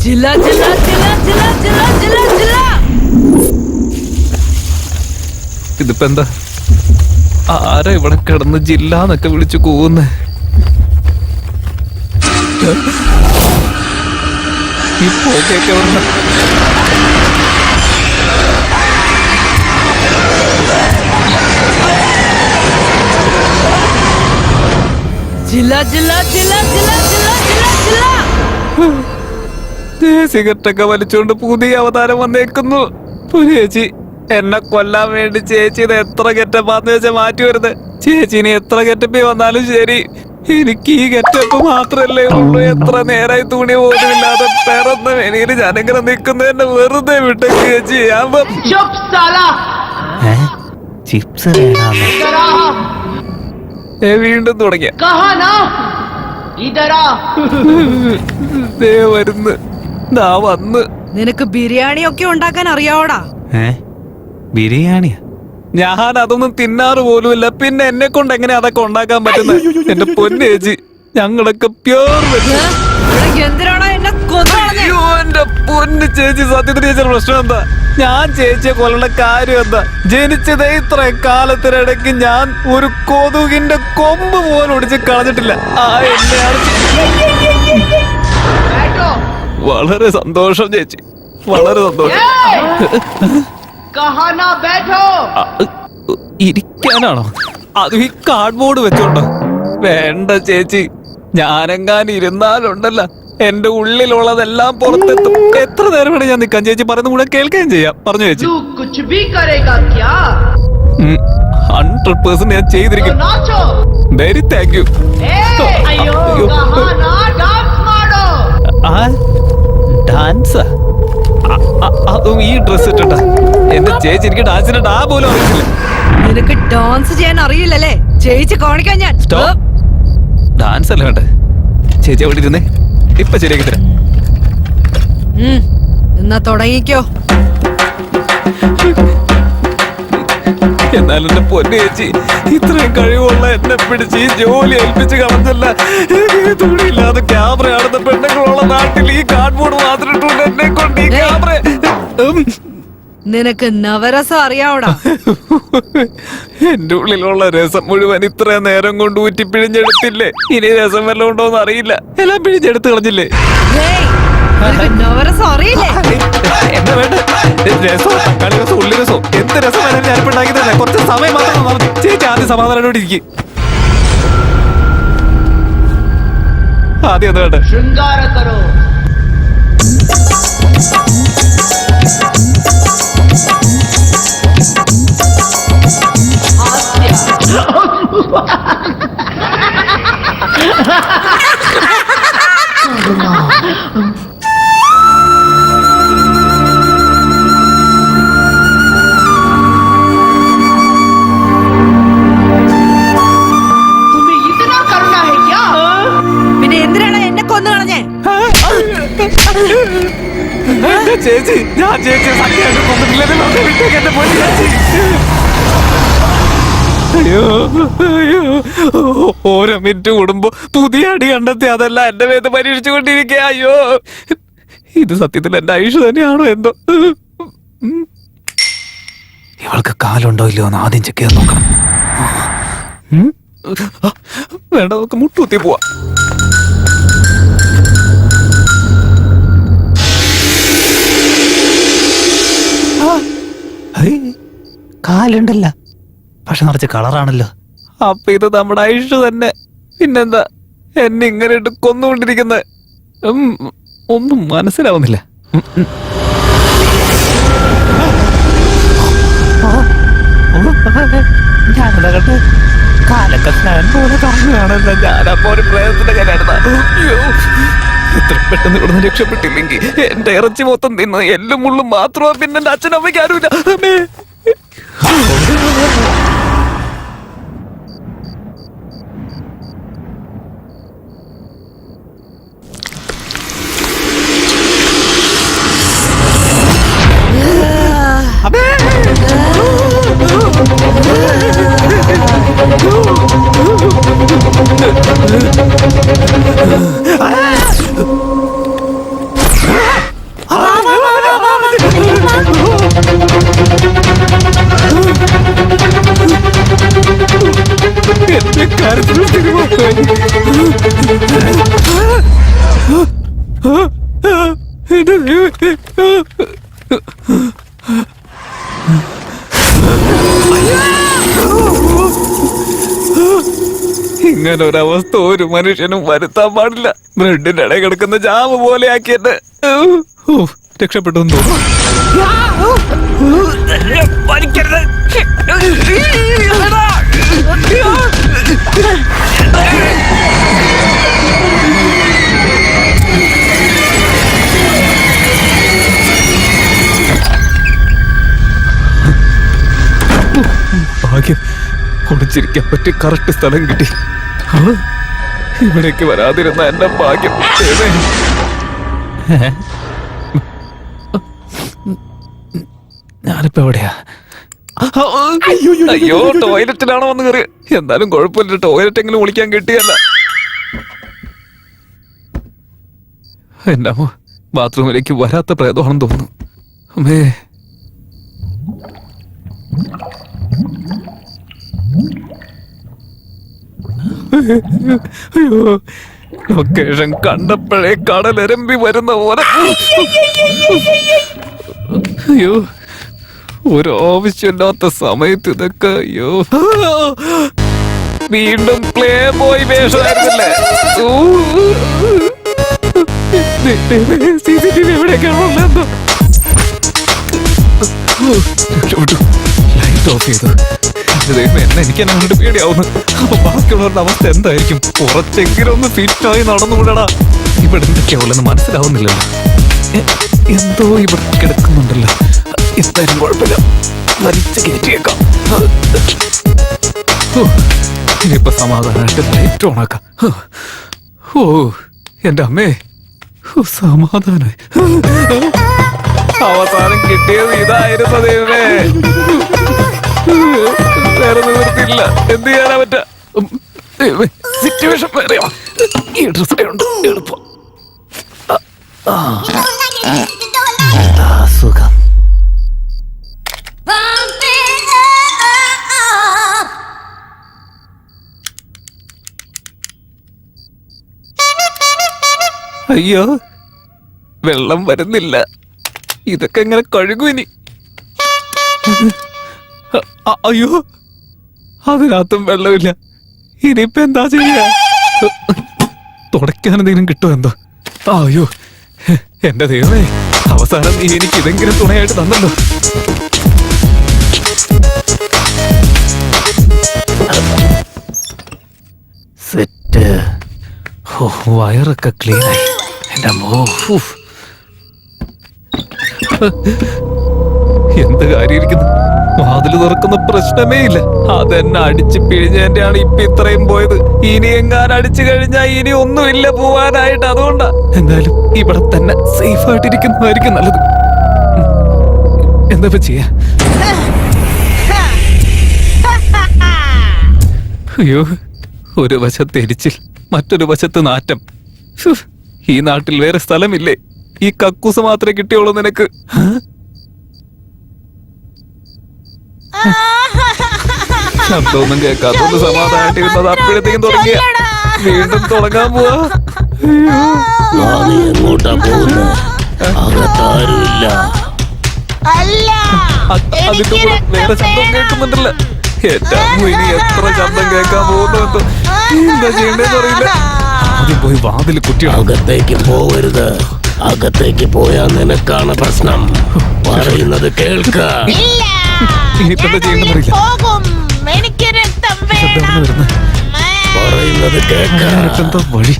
ജില്ല ജില്ല ജില്ല ജില്ല ജില്ല ജില്ല ജില്ല. ഇതിപ്പോ എന്താ? ആരാ ഇവിടെ കിടന്ന് ജില്ലാന്നൊക്കെ വിളിച്ചു കൂവുന്നേ? ഈ പോകയൊക്കെ എവിടുന്ന? ജില്ല ജില്ല ജില്ല ജില്ല ജില്ല ജില്ല ജില്ല. സിഗരറ്റൊക്കെ വലിച്ചുകൊണ്ട് പുതിയ അവതാരം വന്നേക്കുന്നു. ചേച്ചി എന്നെ കൊല്ലാൻ വേണ്ടി ചേച്ചി ഇത് എത്ര ഗെറ്റപ്പാന്ന് വെച്ചാൽ മാറ്റി വരുന്നത്. ചേച്ചി ഇനി എത്ര ഗെറ്റപ്പി വന്നാലും ശരി, എനിക്ക് ഈ ഗെറ്റപ്പ് മാത്രല്ലേ ഉള്ളൂ. എത്ര നേരായി തുണി പോലുമില്ലാതെ പിറന്ന വെളിയിൽ ഞാനിങ്ങനെ നിൽക്കുന്നതന്നെ വെറുതെ വിട്ട ചേച്ചി. ചിപ്സ് വീണ്ടും തുടങ്ങിയ വരുന്നു. വന്ന് നിനക്ക് ബിരിയാണി ഒക്കെ ഉണ്ടാക്കാൻ അറിയാവോടാ? ബിരിയാണിയാ? ഞാൻ അതൊന്നും തിന്നാറ് പോലുമില്ല. പിന്നെ എന്നെ കൊണ്ട് എങ്ങനെ അതൊക്കെ ഉണ്ടാക്കാൻ പറ്റുന്നത്? എന്റെ പൊന്നേച്ചി, ഞങ്ങളൊക്കെ പ്യൂർ എന്തിനാണോ എന്നെ കൊന്നുകളഞ്ഞേ? അയ്യോ എന്റെ പൊന്ന് ചേച്ചി, സത്യത്തിന് ചേച്ചിയുടെ പ്രശ്നം എന്താ? ഞാൻ ചേച്ചിയെ കൊല്ലണ കാര്യം എന്താ? ജനിച്ചതേ ഇത്ര കാലത്തിനിടയ്ക്ക് ഞാൻ ഒരു കൊതുകിന്റെ കൊമ്പ് പോലും ഒടിച്ച് കളഞ്ഞിട്ടില്ല. ആ എന്നെയാണ്. വളരെ സന്തോഷം ചേച്ചി, വളരെ സന്തോഷം. ഇരിക്കാനാണോ? അതും ഈ കാർഡ്ബോർഡ് വെച്ചോണ്ടോ? വേണ്ട ചേച്ചി, ഞാനെങ്ങാനും ഇരുന്നാലുണ്ടല്ല എന്റെ ഉള്ളിലുള്ളതെല്ലാം പുറത്തെത്തും. എത്ര നേരം വേണേ ഞാൻ നിൽക്കാം. ചേച്ചി പറയുന്ന കൂടെ കേൾക്കുകയും ചെയ്യാം. പറഞ്ഞു ചേച്ചി. 100% ഞാൻ ചെയ്തിരിക്കും. Very thank you. ഡാൻസ്? അതും ഈ ഡ്രസ് ഇട്ടിട്ടാ? എന്റെ ചേച്ചി, എനിക്ക് ഡാൻസിന്റെ ഡാ പോലും അറിയില്ല. നിനക്ക് ഡാൻസ് ചെയ്യാൻ അറിയില്ലല്ലേ? ചേച്ചി കാണിക്കാൻ ഞാൻ. ഡാൻസ് അല്ല വേണ്ടേ? ചേച്ചി എവിടെ ഇരുന്നേ? ഇപ്പൊ ശരിയാക്കി തരാം. എന്നാ തുടങ്ങിക്കോ. എന്നാലും എന്റെ പൊന്നു ചേച്ചി, ഇത്രയും കഴിവുള്ള എന്നെ പിടിച്ച് ഈ ജോലി ഏൽപ്പിച്ച് കളഞ്ഞല്ല. തുണിയില്ലാതെ ക്യാമറ ആടുന്ന പെണ്ണുങ്ങളുള്ള നാട്ടിൽ ഈ കാർഡ്ബോർഡ് മാത്രം ഇട്ടുകൊണ്ട് എന്നെ കൊണ്ട് ഈ ക്യാമറ. നിനക്ക് നവരസം അറിയാവോടാ? എന്റെ ഉള്ളിലുള്ള രസം മുഴുവൻ ഇത്രയും നേരം കൊണ്ട് ഊറ്റി പിഴിഞ്ഞെടുത്തില്ലേ? ഇനി രസം വല്ലതും ഉണ്ടോന്ന് അറിയില്ല. എല്ലാം പിഴിഞ്ഞെടുത്ത് കളഞ്ഞില്ലേ? നവരസം അറിയില്ലേ? എന്താ വേണ്ട? രസോ, തക്കാളി രസോ, ഉള്ളി രസോ, എന്ത് രസം വേണമെങ്കിലും ഞാനിപ്പോ ഉണ്ടാക്കി തന്നെ. കുറച്ച് സമയം മാത്രം ചേച്ചി ആദ്യം സമാധാനോട് ഇരിക്കും. ആദ്യം എന്താ വേണ്ട? പിന്നെ എന്തിനാണ് എന്നെ കൊന്നു കളഞ്ഞേ? ചേച്ചി, ഞാൻ ചേച്ചി സത്യം കൊന്നിട്ടില്ലെന്ന് വിട്ടേക്ക് എന്റെ പൊന്നു ചേച്ചി. അയ്യോ അയ്യോ, ഓരോ മിനിറ്റ് കൂടുമ്പോ പുതിയ അടി കണ്ടെത്തി അതെല്ലാം എന്റെ മേത്ത് പരീക്ഷിച്ചുകൊണ്ടിരിക്കുക. അയ്യോ, ഇത് സത്യത്തിൽ എന്റെ ആയുഷ് തന്നെയാണോ എന്തോ? ഇവൾക്ക് കാലുണ്ടോ ഇല്ലയോ എന്ന് ആദ്യം ചെക്ക് ചെയ്ത് നോക്കണം. വേണ്ട, നമുക്ക് മുട്ടുകുത്തി പോവാ. കാലുണ്ടല്ല, പക്ഷെ നിറച്ച് കളറാണല്ലോ. അപ്പൊ ഇത് നമ്മുടെ ആയുഷ് തന്നെ. പിന്നെന്താ എന്നെ ഇങ്ങനെ ഇട്ട് കൊന്നുകൊണ്ടിരിക്കുന്നത്? ഒന്നും മനസ്സിലാവുന്നില്ല. ഞാനെന്താകട്ടെ, കാലൊക്കെ ഫാൻ പോലെ കാണുകയാണല്ലോ. ഞാനപ്പോ ഒരു പ്രേതത്തിന്റെ കയ്യിലായിരുന്ന. ഇത്ര പെട്ടെന്ന് ഇവിടുന്ന് രക്ഷപ്പെട്ടില്ലെങ്കിൽ എന്റെ ഇറച്ചി മൊത്തം തിന്ന് എല്ലും മുള്ളും മാത്രമാ. പിന്നെ എന്റെ അച്ഛനമ്മയ്ക്ക് ആരുമില്ല. ഇങ്ങനെ ഒരവസ്ഥ ഒരു മനുഷ്യനും വരുത്താൻ പാടില്ല. ബ്രെഡിന്റെ ഇടയിൽ കിടക്കുന്ന ജാമ് പോലെ ആക്കിയിട്ട് രക്ഷപ്പെട്ടു തോന്നുന്നു. ഭാഗ്യം, കുടിച്ചിരിക്കാൻ പറ്റിയ കറക്റ്റ് സ്ഥലം കിട്ടി. ഇവിടേക്ക് വരാതിരുന്ന എന്റെ ഭാഗ്യം. ഞാനിപ്പോ എവിടെയാ? അയ്യോ, ടോയ്ലറ്റിലാണോ വന്ന് കയറി? എന്തായാലും കുഴപ്പമില്ല, ടോയ്ലറ്റ് എങ്കിലും വിളിക്കാൻ കിട്ടിയല്ല. എന്റെ അമ്മ ബാത്റൂമിലേക്ക് വരാത്ത പ്രേതമാണെന്ന് തോന്നുന്നു. അമ്മേ, അയ്യോ, ലൊക്കേഷൻ കണ്ടപ്പോഴേ കടലെരമ്പി വരുന്ന പോലെ. അയ്യോ, ഒരു ആവശ്യമില്ലാത്ത സമയത്ത് ഇതൊക്കെ. അയ്യോ, വീണ്ടും പ്ലേ ബോയ് വേഷമായിരുന്നല്ലേ? CCTV എവിടെയൊക്കെയാണോ? ലൈറ്റ് ഓഫ് ചെയ്തു. എന്നെ എനിക്ക് എന്നെ കണ്ടിട്ട് പേടിയാവുന്നു. അപ്പൊ ബാക്കിയുള്ളവരുടെ അവസ്ഥ എന്തായിരിക്കും? കുറച്ചെങ്കിലും ഒന്ന് ഫിറ്റായി നടന്നുകൂടാ. ഇവിടെ എന്തൊക്കെയാവുള്ളെന്ന് മനസ്സിലാവുന്നില്ലല്ലോ. എന്തോ ഇവിടെ കിടക്കുന്നുണ്ടല്ലോ. എന്തായാലും കുഴപ്പമില്ല, വലിച്ചു കയറ്റിയേക്കാം. ഇനിയിപ്പൊ സമാധാനമായിട്ട് ലൈറ്റ് ഓണാക്കാം. ഓ എന്റെ അമ്മേ, സമാധാനായി. അവസാനം കിട്ടിയത് ഇതായിരുന്നു ദൈവമേ. വേറെ നിവൃത്തിയില്ല, എന്ത് ചെയ്യാനാ പറ്റ. സിറ്റുവേഷൻ വേറെയാ. ഈ ഡ്രസ് ഉണ്ട് എളുപ്പം. സുഖം. അയ്യോ, വെള്ളം വരുന്നില്ല. ഇതൊക്കെ എങ്ങനെ കഴുകും ഇനി? അയ്യോ, അതിനകത്തും വെള്ളമില്ല. ഇനിയിപ്പോ എന്താ ചെയ്യാ? തുടയ്ക്കാൻ എന്തെങ്കിലും കിട്ടുമോ എന്തോ? അയ്യോ എന്റെ ദൈവമേ, അവസാനം നീ എനിക്ക് ഇതെങ്കിലും തുണയായിട്ട് തന്നല്ലോ. സെറ്റ്. വയറൊക്കെ ക്ലീനായി. എന്റെ അമ്മോ, എന്ത് കാര്യമായിരിക്കുന്നു? വാതില് തുറക്കുന്ന പ്രശ്നമേ ഇല്ല. അതെന്നെ അടിച്ച് പിഴിഞ്ഞതിന്റെയാണ് ഇപ്പൊ ഇത്രയും പോയത്. ഇനി എങ്ങാനും അടിച്ചു കഴിഞ്ഞാൽ ഇനി ഒന്നുമില്ല പോവാനായിട്ട്. അതുകൊണ്ടാ എന്തായാലും ഇവിടെ തന്നെ സേഫ് ആയിട്ടിരിക്കുന്നതായിരിക്കും നല്ലത്. എന്താ ചെയ്യാ? അയ്യോ, ഒരു വശത്ത് എരിച്ചിൽ, മറ്റൊരു വശത്ത് നാറ്റം. ഈ നാട്ടിൽ വേറെ സ്ഥലമില്ലേ? ഈ കക്കൂസ് മാത്രമേ കിട്ടിയുള്ളൂ നിനക്ക്. ശബ്ദമൊന്നും കേൾക്കാത്തോണ്ട് സമാധാനായിട്ടിരുന്നത് അപ്പോഴത്തേക്കും തുടങ്ങിയ. വീണ്ടും തുടങ്ങാൻ പോവാ. അതിന്റെ കൂടെ വേറെ ശബ്ദം കേൾക്കുന്നുണ്ടല്ലോ. ഏറ്റവും ഇനി എത്ര ശബ്ദം കേൾക്കാൻ പോകുന്നു എന്തോ. എന്താ ചെയ്യേണ്ടതെന്ന് അറിയില്ല. ആദ്യം പോയി വാതിൽ കുട്ടി. അകത്തേക്ക് പോകരുത്. അകത്തേക്ക് പോയാ നിനക്കാണ് പ്രശ്നം. പറയുന്നത് കേൾക്ക. ഇനിയിപ്പോ എന്താ ചെയ്യേണ്ടെന്ന് അറിയില്ല. പറയുന്നത് കേൾക്ക. എന്താ വഴി?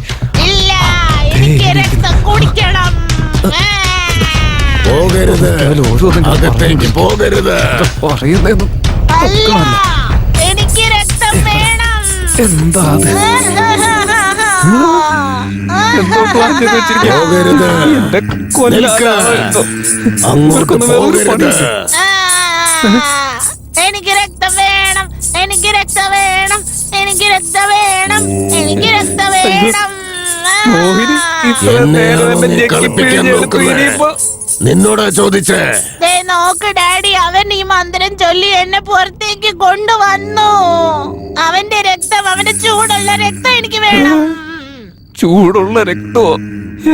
പോകരുത്. അകത്തേക്ക് പോകരുത്. പറയുന്നതെന്നും എന്താ അത്? എന്തോ പ്ലാൻ ചെയ്ത് വെച്ചിരിക്കുക. പോകരുത്. എന്റെ കൊല്ലാനാണ്. അങ്ങോട്ട് പോകരുത്. എനിക്ക് രക്തം വേണം, എനിക്ക് രക്തം വേണം, എനിക്ക് രക്തം വേണം, എനിക്ക് രക്തം വേണം. മോഹിനി ഇത്ര നേരം എന്നെ ഞെക്കി പിഴിഞ്ഞെടുത്തു. ഇനിയിപ്പോ നിന്നോടാ ചോദിച്ചേ? നോക്ക് ഡാഡി, അവൻ ഈ മന്ത്രം ചൊല്ലി എന്നെ പുറത്തേക്ക് കൊണ്ടുവന്നു. അവന്റെ രക്തം, അവന്റെ ചൂടുള്ള രക്തം എനിക്ക് വേണം. ചൂടുള്ള രക്തമോ?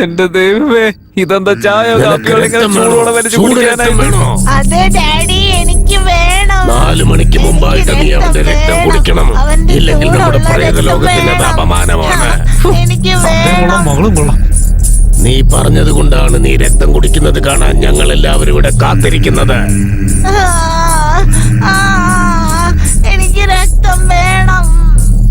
എന്റെ ദൈവമേ, ഇതെന്താ ചായ കാപ്പിയോടെ ചൂടോടെ വലിച്ചു കുടിക്കാനായിട്ട്? അതെ ഡാഡി, എനിക്ക് വേണം. 4 മണിക്ക് മുമ്പായിട്ട് നീ അവന്റെ രക്തം കുടിക്കണം. ഇല്ലെങ്കിൽ നമ്മുടെ പ്രേത ലോകത്തിന് അത് അപമാനമാണ്. എനിക്ക് കൊള്ളാം, വേണം. മകളും കൊള്ളാം. നീ പറഞ്ഞത് കൊണ്ടാണ് നീ രക്തം കുടിക്കുന്നത് കാണാൻ ഞങ്ങൾ എല്ലാവരും ഇവിടെ കാത്തിരിക്കുന്നത്. എനിക്ക് രക്തം വേണം.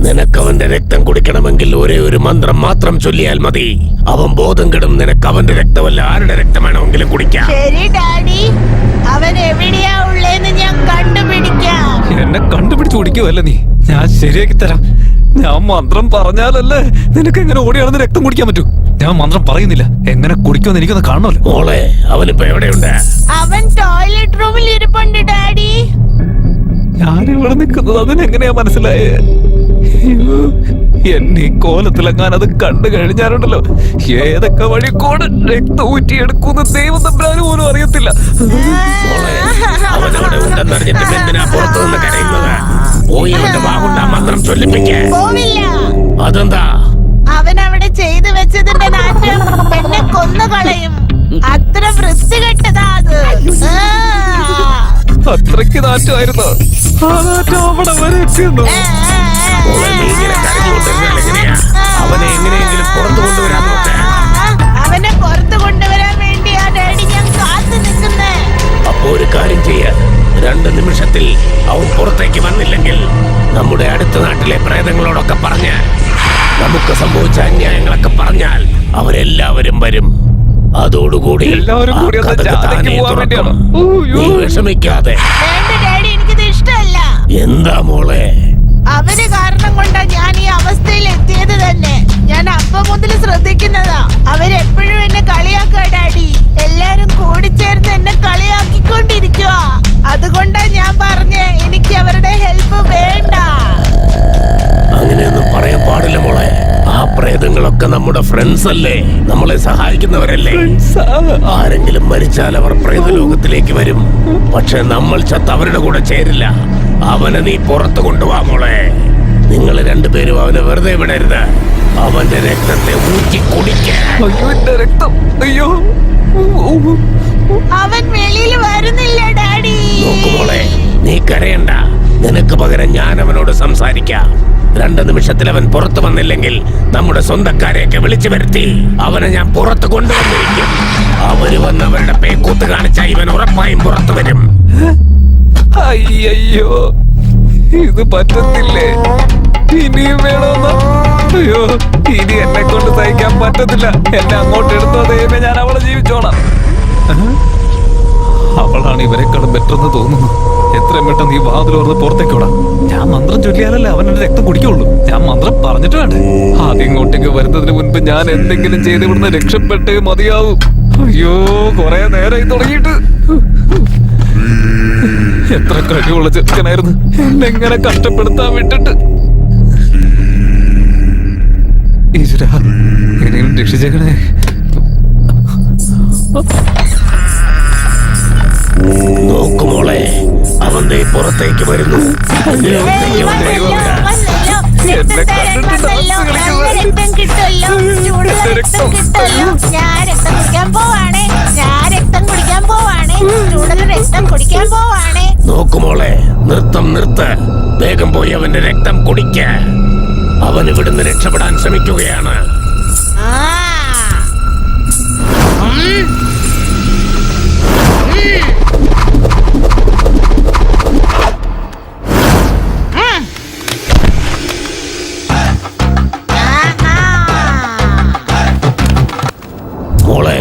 നിനക്ക് അവന്റെ രക്തം കുടിക്കണമെങ്കിൽ ഒരേ ഒരു മന്ത്രം മാത്രം ചൊല്ലിയാൽ മതി. അവൻ ബോധം കെടും. നിനക്ക് അവന്റെ രക്തമല്ല ആരുടെ രക്തം വേണമെങ്കിലും കുടിക്കാം. ശരി ഡാഡി, അവൻ എവിടെയാ ഉള്ളേന്ന് ഞാൻ കണ്ടുപിടിക്കാം. എന്നെ കണ്ടുപിടിച്ച് കുടിക്കുവല്ല നീ. ഞാൻ ശരിയാക്കി തരാം. ഞാൻ മന്ത്രം പറഞ്ഞാലല്ലേ നിനക്ക് എങ്ങനെ ഓടിയാണെന്ന് രക്തം കുടിക്കാൻ പറ്റൂ. ഞാൻ മന്ത്രം പറയുന്നില്ല. എങ്ങനെ കുടിക്കുമെന്ന് എനിക്കൊന്ന് കാണണമല്ലോ. മോളെ, അവനിപ്പോ എവിടെയുണ്ട്? അവൻ ടോയ്ലറ്റ് റൂമിൽ ഇരിപ്പുണ്ട് ഡാഡി. ഞാനിവിടെ നിൽക്കുന്നത് അതിനെങ്ങനെയാ മനസ്സിലായേ? അയ്യോ, എന്നെ ഈ കോലത്തിലെങ്ങാൻ അത് കണ്ടു കഴിഞ്ഞാലുണ്ടല്ലോ ഏതൊക്കെ വഴി കൂടെ രക്തം ഊറ്റിയെടുക്കുന്ന ദൈവം തമ്പുരാന് പോലും അറിയത്തില്ല. മോളെ, അവനവിടെ ഉണ്ടെന്നറിഞ്ഞിട്ട് എന്തിനാ പുറത്തു നിന്ന് കരയുന്നത്? പോയി അവന്റെ വാഗുണ്ടാ മന്ത്രം ചൊല്ലിപ്പിക്കേ. പോവില്ല. അതെന്താ? അവൻ അവിടെ ചെയ്തു വെച്ചതിന്റെ നാറ്റം എന്നെ കൊന്നുകളയും. അത്ര വൃത്തികെട്ടതാ അത്. അത്രയ്ക്ക് നാറ്റമായിരുന്നു. ആ നാറ്റം അവിടെ വരെ എത്തിയെന്നു. മോളെ, നീ ഇങ്ങനെ കരഞ്ഞുകൊണ്ടിരുന്നാൽ എങ്ങനെയാ? അവനെ എങ്ങനെയെങ്കിലും പുറത്തു കൊണ്ടുവരാൻ നോക്ക്. അവനെ പുറത്തു കൊണ്ടുവരാൻ വേണ്ടിയാ ഡാഡി ഞാൻ കാത്തു നിൽക്കുന്നേ. അപ്പോ ഒരു കാര്യം ചെയ്യ. 2 നിമിഷത്തിൽ അവൻ പുറത്തേക്ക് വന്നില്ലെങ്കിൽ നമ്മുടെ അടുത്ത നാട്ടിലെ പ്രേതങ്ങളോടൊക്കെ പറഞ്ഞ് നമുക്ക് സംഭവിച്ച അന്യായങ്ങളൊക്കെ പറഞ്ഞാൽ അവരെല്ലാവരും വരും. അതോടുകൂടി എല്ലാവരും കൂടി ആ ഒന്ന് കഥക് ജാഥയ്ക്ക് താനേ പോവാൻ തുറക്കും. വേണ്ടിയാണോ? നീ വിഷമിക്കാതെ. വേണ്ട ഡാഡി, എനിക്കിത് ഇഷ്ടമല്ല. എന്താ മോളെ? അവര് കാരണം കൊണ്ടാ ഞാൻ ഈ അവസ്ഥയിൽ എത്തിയത് തന്നെ. ഞാൻ അപ്പം മുതൽ ശ്രദ്ധിക്കുന്നതാ. അവരെപ്പോഴും എന്നെ കളിയാക്കുക ഡാഡി. എല്ലാരും കൂടിച്ചേർന്ന് എന്നെ കളിയാക്കിക്കൊണ്ടിരിക്കുക. അതുകൊണ്ടാ ഞാൻ പറഞ്ഞേ എനിക്ക് അവരുടെ ഹെൽപ്പ് വേണ്ട. അങ്ങനെയൊന്നും പറയാൻ പാടില്ല മോളെ. ആ പ്രേതങ്ങളൊക്കെ നമ്മുടെ ഫ്രണ്ട്സ് അല്ലേ, നമ്മളെ സഹായിക്കുന്നവരല്ലേ. ആരെങ്കിലും മരിച്ചാൽ അവർ പ്രേതലോകത്തിലേക്ക് വരും. പക്ഷെ നമ്മൾ ചത്ത് അവരുടെ കൂടെ ചേരില്ല. അവനെ നീ പുറത്തു കൊണ്ടുപോവാ മോളെ. നിങ്ങൾ 2 പേരും അവനെ വെറുതെ വിടരുത്. അവന്റെ രക്തത്തെ ഊറ്റി കുടിക്കാൻ. അയ്യോ, എന്റെ രക്തം. അയ്യോ, അവൻ വെളിയിൽ വരുന്നില്ല ഡാഡി. നോക്കുമോളെ, നീ കരയണ്ട. നിനക്ക് പകരം ഞാൻ അവനോട് സംസാരിക്കാം. 2 നിമിഷത്തിൽ അവൻ പുറത്തു വന്നില്ലെങ്കിൽ നമ്മുടെ സ്വന്തക്കാരെയൊക്കെ വിളിച്ചു വരുത്തി അവനെ ഞാൻ പുറത്ത് കൊണ്ടുവന്നിരിക്കും. അവര് വന്ന് അവരുടെ പേക്കൂത്ത് കാണിച്ച ഇവൻ ഉറപ്പായും പുറത്തു വരും. അയ്യോ, ഇത് പറ്റത്തില്ലേ? ഇനിയും വേണമെന്നോ? അയ്യോ, ഇനി എന്നെ കൊണ്ട് സഹിക്കാൻ പറ്റത്തില്ല. എന്നെ അങ്ങോട്ട് എടുത്തോ ദൈവമേ, ഞാൻ അവളെ ജീവിച്ചോളാം. അവളാണ് ഇവരെക്കാളും ബെറ്റർ എന്ന് തോന്നുന്നു. എത്രയും പെട്ടെന്ന് ഈ വാതിൽ ഓർന്ന് പുറത്തേക്കോടാ. ഞാൻ മന്ത്രം ചൊല്ലിയാലല്ലേ അവനെ രക്തം കുടിക്കുള്ളൂ. ഞാൻ മന്ത്രം പറഞ്ഞിട്ട് വേണ്ടേ? ആദ്യം ഇങ്ങോട്ടേക്ക് വരുന്നതിന് മുൻപ് ഞാൻ എന്തെങ്കിലും ചെയ്ത് ഇവിടുന്ന് രക്ഷപ്പെട്ടേ മതിയാവും. അയ്യോ, കൊറേ നേരമായി തുടങ്ങിയിട്ട്. എത്ര കഴിവുള്ള ചെറുക്കനായിരുന്നു എന്നെങ്ങനെ കഷ്ടപ്പെടുത്താൻ വിട്ടിട്ട്. ഈശ്വര, എങ്ങനെയും രക്ഷിച്ചേക്കണേ. നോക്കുമോളെ, അവൻ ദേ പുറത്തേക്ക് വരുന്നു. എന്നെ കണ്ടിട്ട് ഡാൻസ് കളിക്കുന്നത്. രക്തം കിട്ടുമല്ലോ, ചൂടുള്ള എന്റെ രക്തം രക്തം. കിട്ടുമല്ലോ. ഞാൻ രക്തം കുടിക്കാൻ പോവാണേ. ഞാൻ രക്തം കുടിക്കാൻ പോവാണേ. ചൂടുള്ള രക്തം കുടിക്കാൻ പോവാണേ. നോക്കുമോളെ, നിർത്ത്. വേഗം പോയി അവന്റെ രക്തം കുടിക്ക. അവൻ ഇവിടുന്ന് രക്ഷപ്പെടാൻ ശ്രമിക്കുകയാണ്. ആ. മോളെ,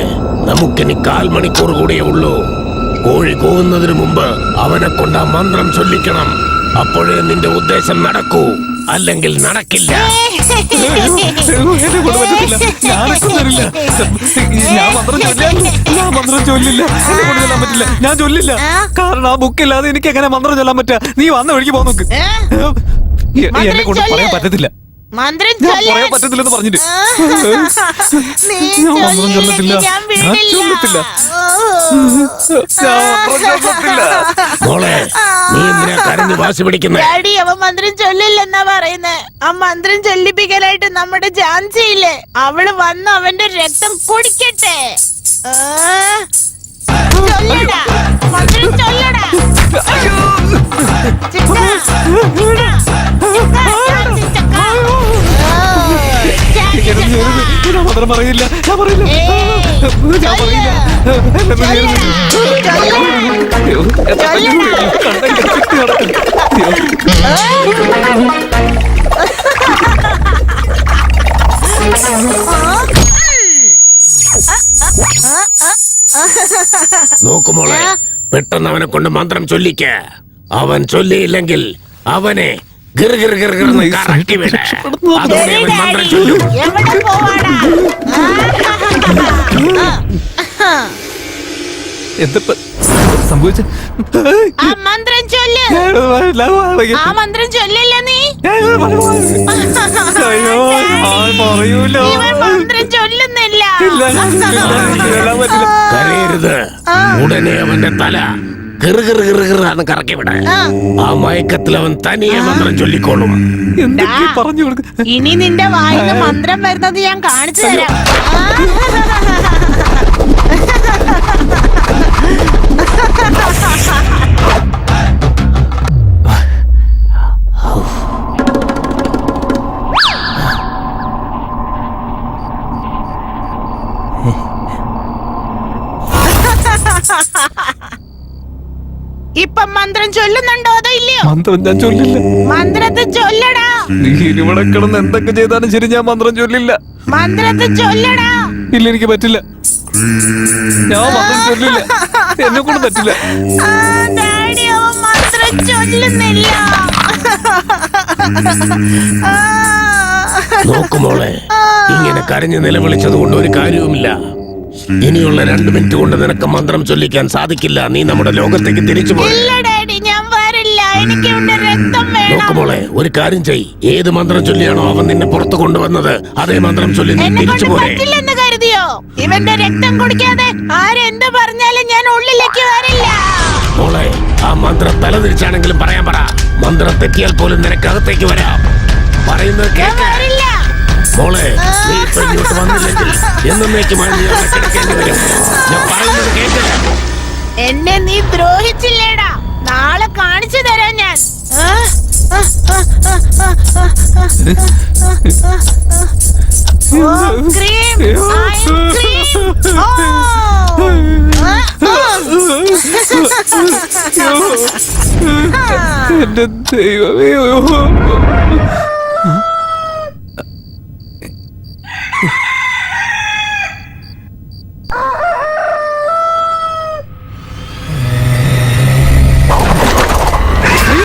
നമുക്കിനി 1/4 മണിക്കൂർ കൂടിയേ ഉള്ളൂ. കോഴി കൂവുന്നതിന് മുമ്പ് അവനെ കൊണ്ട് ആ മന്ത്രം ചൊല്ലിക്കണം. അപ്പോഴേ നിന്റെ ഉദ്ദേശം നടക്കൂ, അല്ലെങ്കിൽ നടക്കില്ല. എന്നെ കൊണ്ട് പറ്റത്തില്ല. ഞാനൊക്കെ വരില്ല. ഞാൻ മന്ത്രം ചൊല്ലില്ല. എന്നെ കൊണ്ട് ചൊല്ലാൻ പറ്റില്ല. ഞാൻ ചൊല്ലില്ല. കാരണം ആ ബുക്കില്ലാതെ എനിക്ക് എങ്ങനെ മന്ത്രം ചൊല്ലാൻ പറ്റുക? നീ വന്ന വഴിക്ക് പോ നോക്ക്. എന്നെ കൊണ്ട് പറയാൻ പറ്റത്തില്ല. മന്ത്രം ഞാൻ പറയാൻ പറ്റത്തില്ലെന്ന് പറഞ്ഞിട്ട്. ഞാൻ മന്ത്രം ചൊല്ലത്തില്ല. ഞാൻ ചൊല്ലത്തില്ല. മോളെ, നീ എന്തിനാ കരഞ്ഞു വാശി പിടിക്കുന്നേ? ഡാഡി, അവൻ മന്ത്രം ചൊല്ലില്ലെന്നാ പറയുന്നേ. ആ മന്ത്രം ചൊല്ലിപ്പിക്കാനായിട്ട് നമ്മുടെ ജാൻസിയില്ലേ, അവള് വന്ന് അവന്റെ രക്തം കുടിക്കട്ടെ. ചൊല്ലടാ മന്ത്രം ചൊല്ലടാ ചിക്ക, ഞാൻ മാത്രം പറയില്ല, ഞാൻ പറയില്ല, ഞാൻ പറയില്ല. അയ്യോ, എത്ര കണ്ടെങ്കിൽ ചുറ്റി നടക്കും. നോക്കുമോളെ, പെട്ടെന്ന് അവനെ കൊണ്ട് മന്ത്രം ചൊല്ലിക്ക. അവൻ ചൊല്ലിയില്ലെങ്കിൽ അവനെ കറക്കി വിട. അതോടെ അവൻ മന്ത്രം ചൊല്ലും. എവിടെ പോവാടാ? എന്തിപ്പ സംഭവിച്ച? ആ മന്ത്രം ചൊല്ല്. ആ മന്ത്രം ചൊല്ലില്ല നീ. അയ്യോ, പറയൂലോ. ഇവൻ മന്ത്രം ചൊല്ലുന്നില്ല. കരയരുത്. ഉടനെ അവന്റെ തല കിറുകിറുകിറുകിറാന്ന് കറക്കി വിട. ആ മയക്കത്തിൽ അവൻ തനിയെ മന്ത്രം ചൊല്ലിക്കോളും. എന്തൊക്കെ പറഞ്ഞു കൊടുക്ക. ഇനി നിന്റെ വായിന്ന് മന്ത്രം വരുന്നത് ഞാൻ കാണിച്ചു തരാം. ഇപ്പൊ മന്ത്രം ചൊല്ലുന്നുണ്ടോ അതോ ഇല്ലയോ? മന്ത്രം ഞാൻ ചൊല്ലില്ല. മന്ത്രത്തെ ചൊല്ലടാ. നീ ഇവിടെ കിടന്ന് എന്തൊക്കെ ചെയ്താലും ശരി, ഞാൻ മന്ത്രം ചൊല്ലില്ല. മന്ത്രത്തെ ചൊല്ലടാ. ഇല്ല, എനിക്ക് പറ്റില്ല. ഞാൻ മന്ത്രം ചൊല്ലില്ല. എന്നെ കൊണ്ട് പറ്റില്ല. ഡാഡി, അവൻ മന്ത്രം ചൊല്ലുന്നില്ല. നോക്കുമോളെ, ഇങ്ങനെ കരഞ്ഞു നിലവിളിച്ചത് കൊണ്ട് ഒരു കാര്യവുമില്ല. ഇനിയുള്ള 2 മിനിറ്റ് കൊണ്ട് നിനക്ക് മന്ത്രം ചൊല്ലിക്കാൻ സാധിക്കില്ല. നീ നമ്മുടെ ലോകത്തേക്ക് തിരിച്ചു പോയി. ഇല്ല ഡാഡി, ഞാൻ വരില്ല. എനിക്ക് ഇവിടെ രക്തം വേണം. നോക്കുമോളെ, ഒരു കാര്യം ചെയ്. ഏത് മന്ത്രം ചൊല്ലിയാണോ അവൻ നിന്നെ പുറത്തു കൊണ്ടുവന്നത്, അതേ മന്ത്രം ചൊല്ലി നീ എന്നെ തിരിച്ചു കൊണ്ട് പോരെ. പറ്റില്ലെന്ന് കരുതിയോ? ഇവന്റെ രക്തം കുടിക്കാതെ ആരെന്ത് പറഞ്ഞാലും ഞാൻ ഉള്ളിലേക്ക് വരില്ല. മോളെ, ആ മന്ത്രം തലതിരിച്ചാണെങ്കിലും പറയാൻ പറ. മന്ത്രം തെറ്റിയാൽ പോലും നിനക്കകത്തേക്ക് വരാം. പറയുന്നത് ഞാൻ കേൾക്ക. വരില്ല. മോളെ, നീ ഇപ്പൊ ഇങ്ങോട്ട് വന്നില്ലെങ്കിൽ എന്നേക്കുമായി നീ അവിടെ കിടക്കേണ്ടി വരും. ഞാൻ പറയുന്നത് കേൾക്ക. എന്നെ നീ ദ്രോഹിച്ചില്ലേടാ. നാളെ കാണിച്ചു തരാം ഞാൻ. ഓം ക്രീം, ഐം ക്രീം. എന്റെ ദൈവമേ.